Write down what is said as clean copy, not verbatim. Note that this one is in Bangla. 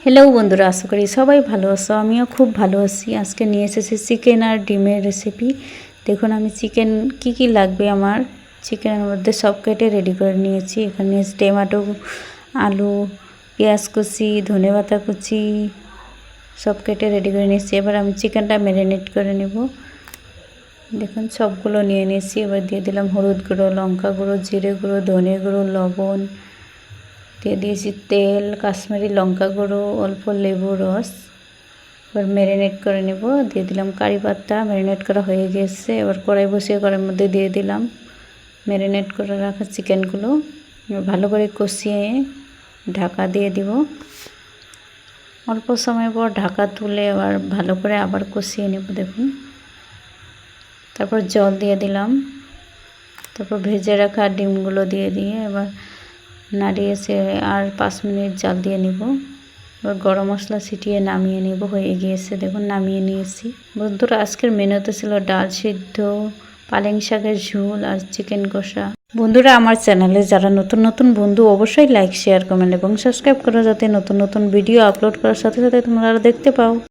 হ্যালো বন্ধুরা, আশা করি সবাই ভালো আছো। আমিও খুব ভালো আছি। আজকে নিয়ে এসেছি চিকেন আর ডিমের রেসিপি। দেখুন আমি চিকেন কি লাগবে আমার চিকেনের মধ্যে সব কেটে রেডি করে নিয়েছি। এখানে টমেটো, আলু, পেঁয়াজ কুচি, ধনেপাতা কুচি সব কেটে রেডি করে নিয়েছি। এবার আমি চিকেনটা ম্যারিনেট করে নেব। দেখুন সবগুলো নিয়ে নিয়েছি। এবার দিয়ে দিলাম হলুদ গুঁড়ো, লঙ্কা গুঁড়ো, জিরে গুঁড়ো, ধনে গুঁড়ো, লবণ, দিয়ে দিয়েছি তেল, কাশ্মীরি লঙ্কা গুঁড়ো, অল্প লেবু রস। এবার ম্যারিনেট করে নেব। দিয়ে দিলাম কারি পাতা, ম্যারিনেট করা হয়ে গেছে। এবার কড়াই বসিয়ে কড়াইয়ের মধ্যে দিয়ে দিলাম ম্যারিনেট করে রাখা চিকেনগুলো। ভালো করে কষিয়ে ঢাকা দিয়ে দিব। অল্প সময় পর ঢাকা তুলে আবার ভালো করে আবার কষিয়ে নেব। দেখুন, তারপর জল দিয়ে দিলাম। তারপর ভেজে রাখা ডিমগুলো দিয়ে এবার নাড়িয়ে আর 5 মিনিট জাল দিয়ে নিব। এবার গরম মশলা ছিটিয়ে নামিয়ে নেব। হয়ে গিয়েছে, দেখুন নামিয়ে নিয়েছি। বন্ধুরা, আজকের মেনুতে ছিল ডাল সিদ্ধ, পালং শাকের ঝোল আর চিকেন কষা। বন্ধুরা, আমার চ্যানেলে যারা নতুন বন্ধু, অবশ্যই লাইক, শেয়ার, কমেন্ট এবং সাবস্ক্রাইব করো, যাতে নতুন ভিডিও আপলোড করার সাথে সাথে তোমরা দেখতে পাও।